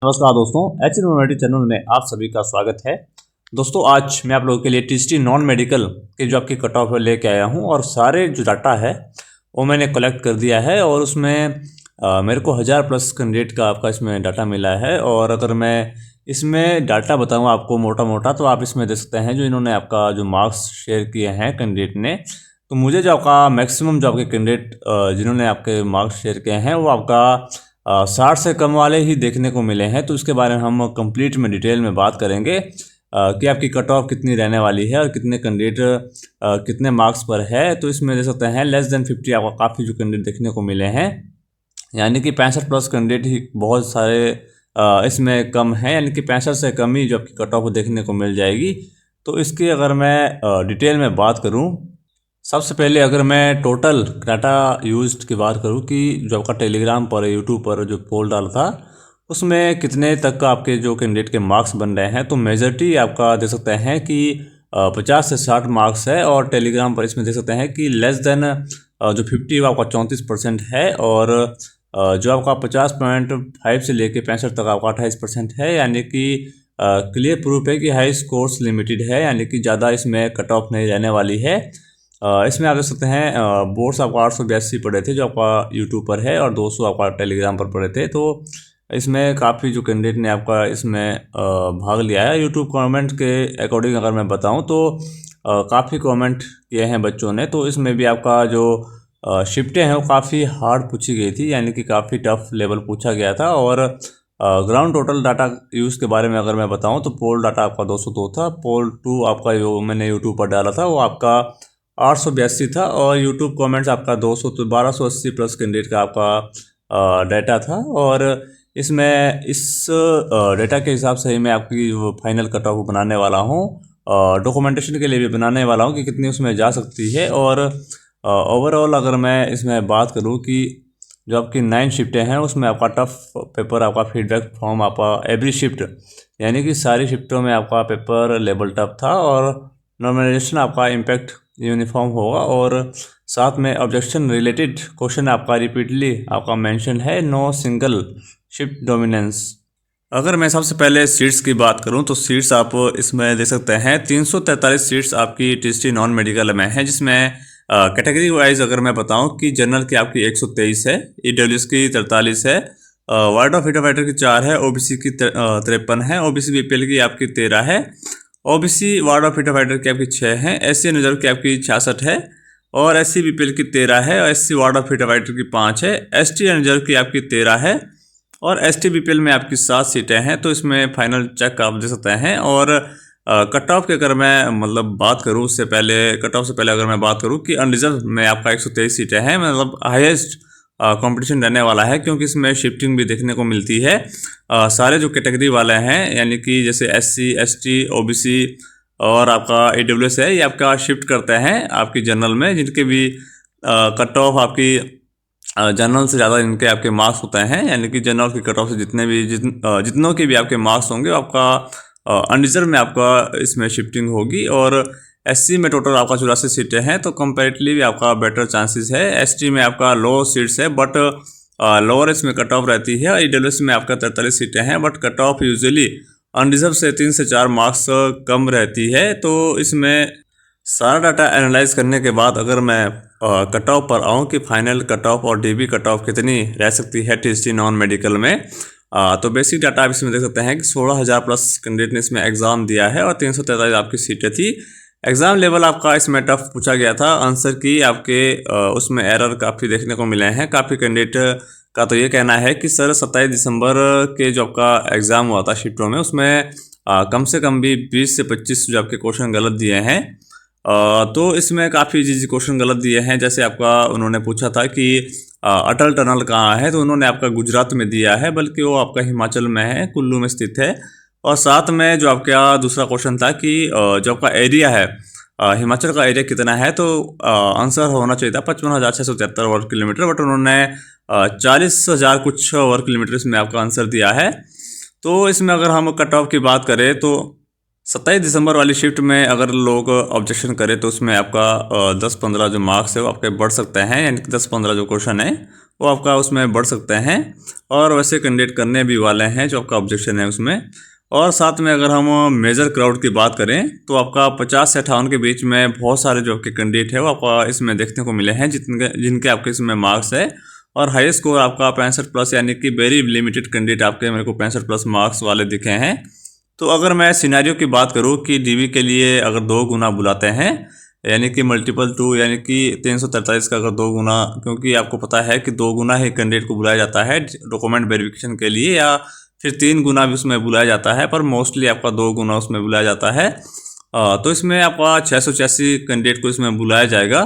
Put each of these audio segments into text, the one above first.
नमस्कार दोस्तों, H university channel में आप सभी का स्वागत है। दोस्तों, आज मैं आप लोगों के लिए टीएसटी नॉन मेडिकल के जो आपकी कट ऑफ है लेके आया हूं और सारे जो डाटा है वो मैंने कलेक्ट कर दिया है और उसमें मेरे को 1000+ कैंडिडेट का आपका इसमें डाटा मिला है। और अगर मैं इसमें डाटा बताऊं आपको मोटा मोटा, तो आप इसमें देख सकते हैं जो इन्होंने आपका जो मार्क्स शेयर किए हैं कैंडिडेट ने। तो मुझे जो आपका मैक्सिमम जो आपके कैंडिडेट जिन्होंने आपके मार्क्स शेयर किए हैं वो आपका 60 से कम वाले ही देखने को मिले हैं। तो इसके बारे में हम कंप्लीट में डिटेल में बात करेंगे कि आपकी कट ऑफ कितनी रहने वाली है और कितने कैंडिडेट कितने मार्क्स पर है। तो इसमें देख सकते हैं लेस देन 50 आपको काफ़ी जो कैंडिडेट देखने को मिले हैं, यानी कि 65+ कैंडिडेट ही बहुत सारे इसमें कम है, यानी कि 65 से कम ही जो आपकी कट ऑफ देखने को मिल जाएगी। तो इसकी अगर मैं डिटेल में बात करूँ, सबसे पहले अगर मैं टोटल डाटा यूज्ड की बात करूँ कि जो आपका टेलीग्राम पर यूट्यूब पर जो पोल डाला था उसमें कितने तक का आपके जो कैंडिडेट के मार्क्स बन रहे हैं, तो मेजॉरिटी आपका देख सकते हैं कि 50 से 60 मार्क्स है। और टेलीग्राम पर इसमें देख सकते हैं कि लेस देन जो 50 आपका 34% है और जो आपका 50.5 से लेके 65 तक आपका 28% है, यानी कि क्लियर प्रूफ है कि हाई स्कोर्स लिमिटेड है, यानी कि ज़्यादा इसमें कट ऑफ नहीं रहने वाली है। इसमें आप देख सकते हैं बोर्ड्स आपको 882 पड़े थे जो आपका यूट्यूब पर है और 200 आपका टेलीग्राम पर पड़े थे। तो इसमें काफ़ी जो कैंडिडेट ने आपका इसमें भाग लिया है। यूट्यूब कमेंट के अकॉर्डिंग अगर मैं बताऊं तो काफ़ी कमेंट किए हैं बच्चों ने। तो इसमें भी आपका जो शिफ्टें हैं वो काफ़ी हार्ड पूछी गई थी, यानी कि काफ़ी टफ लेवल पूछा गया था। और ग्राउंड टोटल डाटा यूज़ के बारे में अगर मैं बताऊं तो पोल डाटा आपका 202 था, पोल 2 आपका जो मैंने यूट्यूब पर डाला था वो आपका 882 था और यूट्यूब कमेंट्स आपका 200, तो 1280+ कैंडिडेट का आपका डाटा था। और इसमें इस डाटा के हिसाब से ही मैं आपकी फाइनल कट ऑफ बनाने वाला हूँ, डॉक्यूमेंटेशन के लिए भी बनाने वाला हूँ कि कितनी उसमें जा सकती है। और ओवरऑल अगर मैं इसमें बात करूँ कि जो आपकी 9 शिफ्टें हैं उसमें आपका टफ पेपर आपका फीडबैक फॉर्म आपका एवरी शिफ्ट, यानी कि सारी शिफ्टों में आपका पेपर लेवल टफ था। और नॉर्मलाइजेशन आपका इम्पैक्ट यूनिफॉर्म होगा और साथ में ऑब्जेक्शन रिलेटेड क्वेश्चन आपका रिपीटली आपका मेंशन है, नो सिंगल शिफ्ट डोमिनेंस। अगर मैं सबसे पहले सीट्स की बात करूं तो सीट्स आप इसमें देख सकते हैं 343 सीट्स आपकी टीएसटी नॉन मेडिकल में है, जिसमें कैटेगरी वाइज अगर मैं बताऊं कि जनरल की आपकी 123 है, ईडब्ल्यूएस की 43 है, वार्ड ऑफ फ्रीडम फाइटर की 4 है, ओबीसी की 53 है, ओबीसी बीपीएल की आपकी 13 है, OBC ward of freedom fighter की आपकी 6 है, एससी रिजर्व की आपकी 66 है और एससी बीपीएल की 13 है और SC ward of freedom fighter की 5 है, एसटी रिजर्व की आपकी 13 है और एसटी बीपीएल में आपकी 7 सीटें हैं। तो इसमें फाइनल चेक आप दे सकते हैं। और कट ऑफ की अगर मैं मतलब बात करूँ उससे पहले, कट ऑफ से पहले अगर मैं बात करूँ कि अनरिजर्व में आपका 123 सीटें हैं, मतलब हाईएस्ट कंपटीशन रहने वाला है, क्योंकि इसमें शिफ्टिंग भी देखने को मिलती है। सारे जो कैटेगरी वाले हैं, यानी कि जैसे एससी, एसटी, ओबीसी और आपका ईडब्ल्यूएस है, ये आपका शिफ्ट करते हैं आपकी जनरल में, जिनके भी कट ऑफ आपकी जनरल से ज़्यादा इनके आपके मार्क्स होते हैं, यानी कि जनरल की कट ऑफ से जितनों के भी आपके मार्क्स होंगे आपका अनरिजर्व में आपका इसमें शिफ्टिंग होगी। और एससी में टोटल आपका 84 सीटें हैं, तो कंपैरेटिवली आपका बेटर चांसेस है। एसटी में आपका लो सीट्स है बट लोअर इसमें कट ऑफ रहती है। ईडब्ल्यूएस में आपका 43 सीटें हैं but cut off usually unreserve से 3 से 4 मार्क्स कम रहती है। तो इसमें सारा डाटा एनालाइज करने के बाद अगर मैं कट ऑफ पर आऊँ कि फाइनल कट ऑफ और डीबी कट ऑफ कितनी रह सकती है टीएसटी नॉन मेडिकल में, तो बेसिक डाटा आप इसमें देख सकते हैं कि 16,000+ कैंडिडेट ने इसमें एग्ज़ाम दिया है और 343 आपकी सीटें थी। एग्ज़ाम लेवल आपका इसमें टफ पूछा गया था, आंसर की आपके उसमें एरर काफ़ी देखने को मिले हैं। काफ़ी कैंडिडेट का तो ये कहना है कि सर 27 दिसंबर के जो आपका एग्ज़ाम हुआ था शिफ्टों में, उसमें कम से कम भी 20 से 25 जो आपके क्वेश्चन गलत दिए हैं। तो इसमें काफ़ी इजी क्वेश्चन गलत दिए हैं। जैसे आपका उन्होंने पूछा था कि अटल टनल कहाँ है, तो उन्होंने आपका गुजरात में दिया है, बल्कि वो आपका हिमाचल में है, कुल्लू में स्थित है। और साथ में जो आपका दूसरा क्वेश्चन था कि जो आपका एरिया है, हिमाचल का एरिया कितना है, तो आंसर होना चाहिए था 55,673 वर्ग किलोमीटर, बट उन्होंने 40,000 कुछ वर्ग किलोमीटर इसमें आपका आंसर दिया है। तो इसमें अगर हम कट ऑफ की बात करें तो 27 दिसंबर वाली शिफ्ट में अगर लोग ऑब्जेक्शन करें तो उसमें आपका 10-15 जो मार्क्स है वो आपके बढ़ सकते हैं, यानी कि 10-15 जो क्वेश्चन है वो आपका उसमें बढ़ सकते हैं, और वैसे कैंडिडेट करने भी वाले हैं जो आपका ऑब्जेक्शन है उसमें। और साथ में अगर हम मेजर क्राउड की बात करें तो आपका 50 से 58 के बीच में बहुत सारे जो आपके कैंडिडेट है वो आपका इसमें देखने को मिले हैं जिनके आपके इसमें मार्क्स है, और हाईएस्ट स्कोर आपका 65 प्लस, यानी कि वेरी लिमिटेड कैंडिडेट आपके मेरे को 65 प्लस मार्क्स वाले दिखे हैं। तो अगर मैं सिनेरियो की बात करूं कि डीबी के लिए अगर 2 गुना बुलाते हैं, यानी कि मल्टीपल 2, यानी कि 343 का अगर 2 गुना, क्योंकि आपको पता है कि 2 गुना ही कैंडिडेट को बुलाया जाता है डॉक्यूमेंट वेरिफिकेशन के लिए, या फिर 3 गुना भी उसमें बुलाया जाता है, पर मोस्टली आपका 2 गुना उसमें बुलाया जाता है। तो इसमें आपका 686 कैंडिडेट को इसमें बुलाया जाएगा।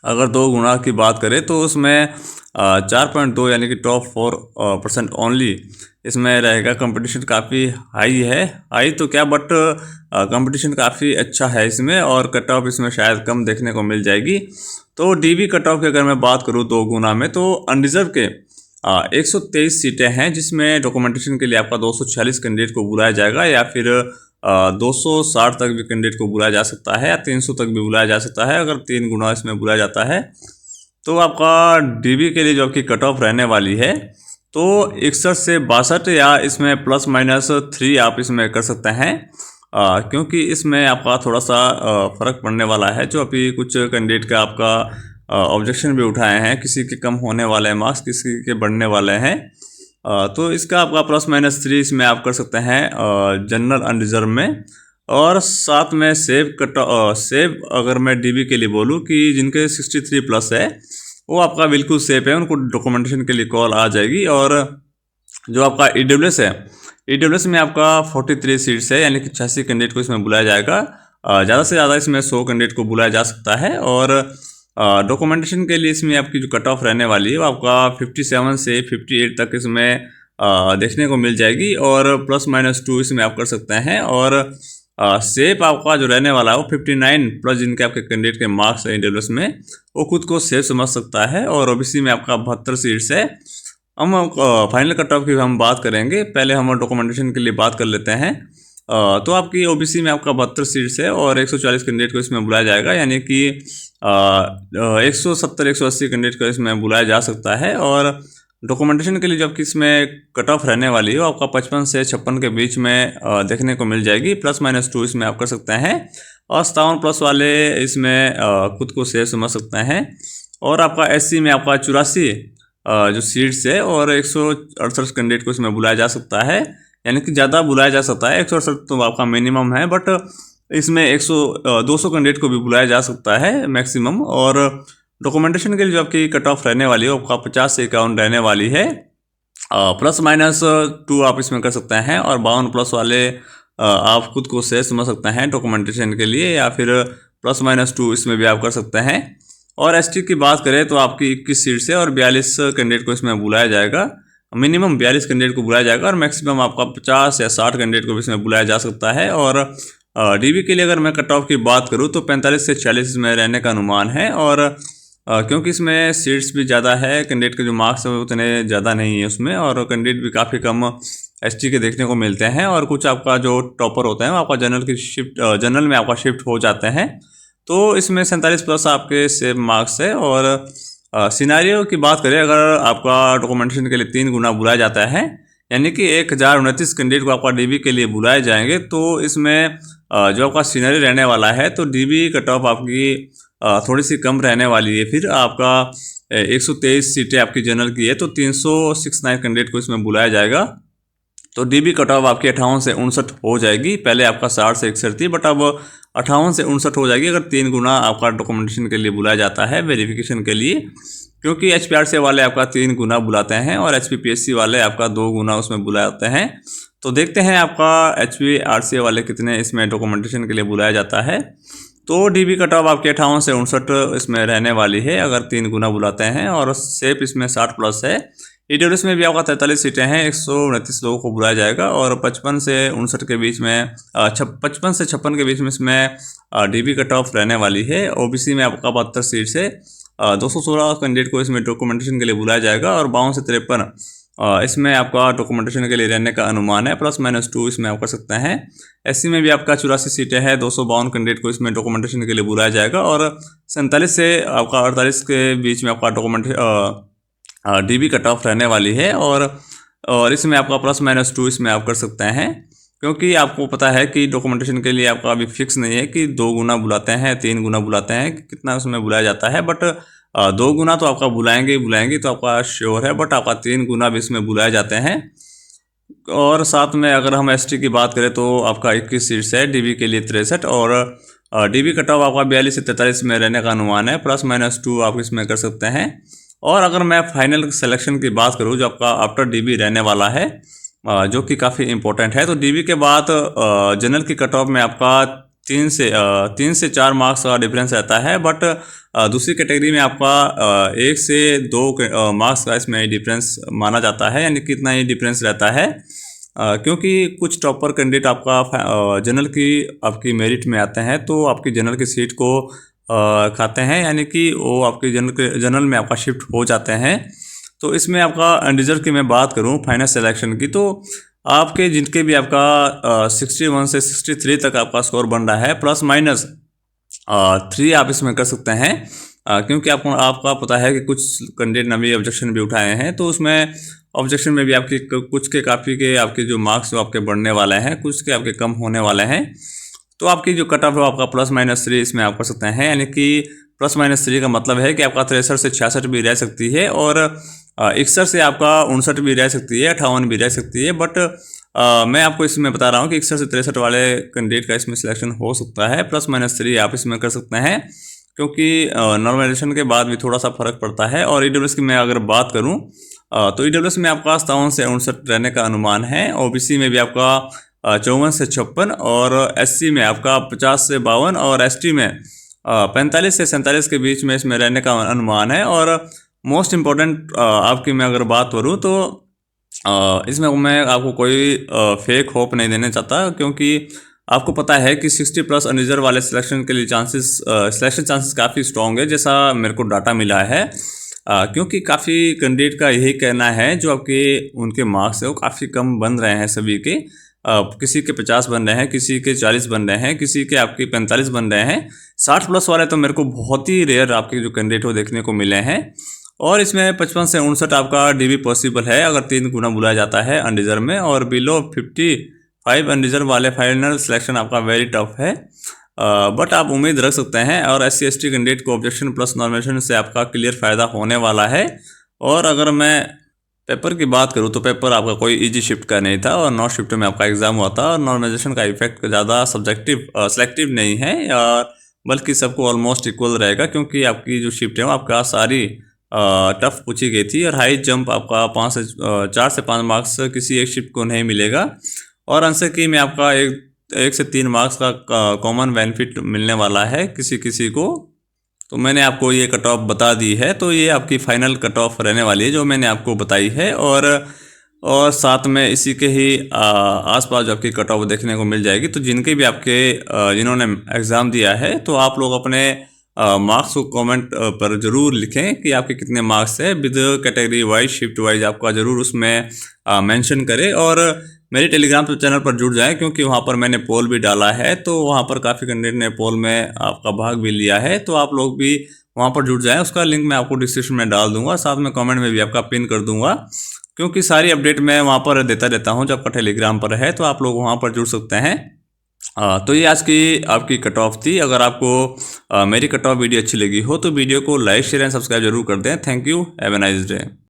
अगर 2 गुना की बात करें तो उसमें 4.2 यानी कि टॉप 4% ओनली इसमें रहेगा। कंपटीशन काफ़ी हाई है, हाई तो क्या बट कंपटीशन काफ़ी अच्छा है इसमें, और कट ऑफ इसमें शायद कम देखने को मिल जाएगी। तो डीबी कट ऑफ की अगर मैं बात करूँ 2 गुना में, तो अनरिजर्व के 123 सीटें हैं, जिसमें डॉक्यूमेंटेशन के लिए आपका 246 कैंडिडेट को बुलाया जाएगा, या फिर 260 तक भी कैंडिडेट को बुलाया जा सकता है, या 300 तक भी बुलाया जा सकता है अगर 3 गुना इसमें बुलाया जाता है। तो आपका डीबी के लिए जो आपकी कट ऑफ रहने वाली है तो 61 से 62, या इसमें प्लस माइनस 3 आप इसमें कर सकते हैं, क्योंकि इसमें आपका थोड़ा सा फ़र्क पड़ने वाला है। जो अभी कुछ कैंडिडेट का आपका ऑब्जेक्शन भी उठाए हैं, किसी के कम होने वाले हैं मार्क्स, किसी के बढ़ने वाले हैं, तो इसका आपका प्लस माइनस 3 इसमें आप कर सकते हैं जनरल अनरिजर्व में। और साथ में सेव अगर मैं डीबी के लिए बोलूँ कि जिनके 63 प्लस है वो आपका बिल्कुल सेफ है, उनको डॉक्यूमेंटेशन के लिए कॉल आ जाएगी। और जो आपका ईडब्ल्यूएस है, ईडब्ल्यूएस में आपका 43 सीट्स है, यानी कि 86 कैंडिडेट को इसमें बुलाया जाएगा। ज़्यादा से ज़्यादा इसमें 100 कैंडिडेट को बुलाया जा सकता है। और डॉक्यूमेंटेशन के लिए इसमें आपकी जो कट ऑफ रहने वाली है वो आपका 57 से 58 तक इसमें देखने को मिल जाएगी, और प्लस माइनस 2 इसमें आप कर सकते हैं। और सेफ आपका जो रहने वाला है वो 59 प्लस, जिनके आपके कैंडिडेट के मार्क्स हैं ईडब्ल्यूएस में, वो खुद को सेफ समझ सकता है। और ओबीसी में आपका 72 सीट्स है। हम फाइनल कट ऑफ की हम बात करेंगे, पहले हम डॉक्यूमेंटेशन के लिए बात कर लेते हैं। तो आपकी ओबीसी में आपका 72 सीट्स है, और 140 कैंडिडेट को इसमें बुलाया जाएगा, यानी कि 170-180 कैंडिडेट को इसमें बुलाया जा सकता है। और डॉक्यूमेंटेशन के लिए जब कि इसमें कट ऑफ रहने वाली है वो आपका 55 से 56 के बीच में देखने को मिल जाएगी। प्लस माइनस 2 इसमें आप कर सकते हैं, और 57 प्लस वाले इसमें खुद को सेफ समझ सकते हैं। और आपका एससी में आपका 84 जो सीट्स है, और 168 कैंडिडेट को इसमें बुलाया जा सकता है, यानी कि ज़्यादा बुलाया जा सकता है। 168 तो आपका मिनिमम है, बट इसमें 200 कैंडिडेट को भी बुलाया जा सकता है मैक्सिमम। और डॉक्यूमेंटेशन के लिए जो आपकी कट ऑफ रहने वाली है वो आपका 50 से 51 रहने वाली है। प्लस माइनस 2 आप इसमें कर सकते हैं, और 52 प्लस वाले आप खुद को सेफ समझ सकते हैं डॉक्यूमेंटेशन के लिए, या फिर प्लस माइनस 2 इसमें भी आप कर सकते हैं। और एसटी की बात करें तो आपकी 21 सीट्स है, और 42 कैंडिडेट को इसमें बुलाया जाएगा। मिनिमम 42 कैंडिडेट को बुलाया जाएगा, और मैक्सिमम आपका 50 या 60 कैंडिडेट को भी इसमें बुलाया जा सकता है। और डीबी के लिए अगर मैं कट ऑफ की बात करूँ तो 45 से 46 में रहने का अनुमान है। और क्योंकि इसमें सीट्स भी ज़्यादा है, कैंडिडेट के जो मार्क्स हैं उतने ज़्यादा नहीं है उसमें, और कैंडिडेट भी काफ़ी कम एसटी के देखने को मिलते हैं। और कुछ आपका जो टॉपर होते हैं वो आपका जनरल में आपका शिफ्ट हो जाते हैं। तो इसमें 47 प्लस आपके सेव मार्क्स है। और सिनारियो की बात करें, अगर आपका डॉक्यूमेंटेशन के लिए 3 गुना बुलाया जाता है, यानी कि 1029 कैंडिडेट को आपका डीबी के लिए बुलाए जाएंगे, तो इसमें जो आपका सिनारियो रहने वाला है तो डीबी कट ऑफ आपकी थोड़ी सी कम रहने वाली है। फिर आपका 123 सीटें आपकी जनरल की है, तो 369 कैंडिडेट को इसमें बुलाया जाएगा। तो डीबी कट ऑफ आपकी 58 से 59 हो जाएगी। पहले आपका 60 से 61 थी, बट अब 58 से 59 हो जाएगी अगर 3 गुना आपका डॉक्यूमेंटेशन के लिए बुलाया जाता है वेरिफिकेशन के लिए, क्योंकि HPRC वाले आपका 3 गुना बुलाते हैं, और HPPSC वाले आपका 2 गुना उसमें बुलाते हैं। तो देखते हैं आपका HPRC वाले कितने इसमें डॉक्यूमेंटेशन के लिए बुलाया जाता है। तो डीबी कट ऑफ आपके 58 से 59 इसमें रहने वाली है अगर 3 गुना बुलाते हैं, और सेफ इसमें 60 प्लस है। ईडब्ल्यूएस में भी आपका 43 सीटें हैं, 129 लोगों को बुलाया जाएगा, और 55 से 59 के बीच में 55 से 56 के बीच में इसमें डीबी कट ऑफ रहने वाली है। ओबीसी में आपका 72 सीट से 216 कैंडिडेट को इसमें डॉक्यूमेंटेशन के लिए बुलाया जाएगा, और 52 से 53 इसमें आपका डॉक्यूमेंटेशन के लिए रहने का अनुमान है। प्लस माइनस 2 इसमें आप कर सकते हैं। एससी में भी आपका 84 सीटें हैं, 252 कैंडिडेट को इसमें डॉक्यूमेंटेशन के लिए बुलाया जाएगा, और 47 से आपका 48 के बीच में आपका DB कट ऑफ रहने वाली है। और इसमें आपका ±2 इसमें आप कर सकते हैं, क्योंकि आपको पता है कि डॉक्यूमेंटेशन के लिए आपका अभी फिक्स नहीं है कि 2 गुना बुलाते हैं 3 गुना बुलाते हैं, कितना उसमें बुलाया जाता है। बट 2 गुना तो आपका बुलाएंगे तो आपका श्योर है, बट आपका 3 गुना भी इसमें बुलाए जाते हैं। और साथ में अगर हम ST की बात करें तो आपका 21 सीट्स है, DB के लिए 63, और DB कट ऑफ आपका 42 से 43 में रहने का अनुमान है, ±2 आप इसमें कर सकते हैं। और अगर मैं फाइनल सिलेक्शन की बात करूं जो आपका आफ्टर DB रहने वाला है, जो कि काफ़ी इंपॉर्टेंट है, तो DB के बाद जनरल की कट ऑफ में आपका 3 से 4 मार्क्स का डिफरेंस रहता है। बट दूसरी कैटेगरी में आपका 1 से 2 मार्क्स का इसमें डिफरेंस माना जाता है, यानी कि इतना ही डिफरेंस रहता है। क्योंकि कुछ टॉपर कैंडिडेट आपका जनरल की आपकी मेरिट में आते हैं, तो आपकी जनरल की सीट को खाते हैं, यानी कि वो आपकी जनरल में आपका शिफ्ट हो जाते हैं। तो इसमें आपका अनरिजर्व की मैं बात करूं फाइनल सिलेक्शन की, तो आपके जिनके भी आपका 61 से 63 तक आपका स्कोर बन रहा है, +- 3 आप इसमें कर सकते हैं। क्योंकि आपका पता है कि कुछ कैंडिडेट ने भी ऑब्जेक्शन भी उठाए हैं, तो उसमें ऑब्जेक्शन में भी आपकी कुछ के काफ़ी के आपके जो मार्क्स आपके बढ़ने वाले हैं, कुछ के आपके कम होने वाले हैं। तो आपकी जो कट ऑफ है आपका +-3 इसमें आप कर सकते हैं, यानी कि +-3 का मतलब है कि आपका 63 से 66 भी रह सकती है, और 61 से आपका 59 भी रह सकती है, 58 भी रह सकती है। बट मैं आपको इसमें बता रहा हूँ कि 61 से 63 वाले कैंडिडेट का इसमें सिलेक्शन हो सकता है, +-3 आप इसमें कर सकते हैं, क्योंकि नॉर्मलाइजेशन के बाद भी थोड़ा सा फर्क पड़ता है। और EWS की मैं अगर बात करूँ तो EWS में आपका 57 से 59 रहने का अनुमान है, OBC में भी आपका 54 से 56, और SC में आपका 50 से 52, और ST में 45 से 47 के बीच में इसमें रहने का अनुमान है। और मोस्ट इम्पॉर्टेंट आपकी मैं अगर बात करूँ तो इसमें मैं आपको कोई फेक होप नहीं देना चाहता, क्योंकि आपको पता है कि 60+ अनरिजर्व वाले सिलेक्शन के लिए सिलेक्शन चांसेस काफ़ी स्ट्रॉन्ग है, जैसा मेरे को डाटा मिला है। क्योंकि काफ़ी कैंडिडेट का यही कहना है, जो आपके उनके मार्क्स है वो काफ़ी कम बन रहे हैं सभी के। किसी के 50 बन रहे हैं, किसी के 40 बन रहे हैं, किसी के आपके 45 बन रहे हैं। 60+ वाले तो मेरे को बहुत ही रेयर आपके जो कैंडिडेट हो देखने को मिले हैं। और इसमें 55 से 59 आपका DB पॉसिबल है अगर 3 गुना बुलाया जाता है अनरिजर्व में, और बिलो 55 अनरिजर्व वाले फाइनल सिलेक्शन आपका वेरी टफ है। बट आप उम्मीद रख सकते हैं। और SC ST कैंडिडेट को ऑब्जेक्शन प्लस नॉर्मलाइजेशन से आपका क्लियर फ़ायदा होने वाला है। और अगर मैं पेपर की बात करूँ तो पेपर आपका कोई इजी शिफ्ट का नहीं था, और 9 शिफ्ट में आपका एग्जाम हुआ था। और नॉर्मलाइजेशन का इफेक्ट ज़्यादा सेलेक्टिव नहीं है, बल्कि सबको ऑलमोस्ट इक्वल रहेगा, क्योंकि आपकी जो शिफ्ट है वो आपका सारी टफ पूछी गई थी। और हाई जंप आपका 4 से 5 मार्क्स किसी एक शिफ्ट को नहीं मिलेगा। और आंसर की में आपका 1 से 3 मार्क्स का कॉमन बेनिफिट मिलने वाला है किसी किसी को। तो मैंने आपको ये कट ऑफ बता दी है, तो ये आपकी फाइनल कट ऑफ रहने वाली है जो मैंने आपको बताई है। और साथ में इसी के ही आसपास जो आपकी कट ऑफ देखने को मिल जाएगी। तो जिनके भी आपके जिन्होंने एग्ज़ाम दिया है, तो आप लोग अपने मार्क्स को कमेंट पर ज़रूर लिखें कि आपके कितने मार्क्स है, with category wise shift wise आपका ज़रूर उसमें मेंशन करें। और मेरे टेलीग्राम चैनल पर जुड़ जाएं, क्योंकि वहाँ पर मैंने पोल भी डाला है, तो वहाँ पर काफ़ी कैंडिडेट ने पोल में आपका भाग भी लिया है। तो आप लोग भी वहाँ पर जुड़ जाएं, उसका लिंक मैं आपको डिस्क्रिप्शन में डाल दूंगा, साथ में कमेंट में भी आपका पिन कर दूंगा, क्योंकि सारी अपडेट मैं वहाँ पर देता रहता हूँ जो आपका टेलीग्राम पर है। तो आप लोग वहाँ पर जुड़ सकते हैं। तो ये आज की आपकी कट ऑफ थी। अगर आपको मेरी कट ऑफ वीडियो अच्छी लगी हो तो वीडियो को लाइक शेयर एंड सब्सक्राइब जरूर कर दें। Thank you, have a nice day.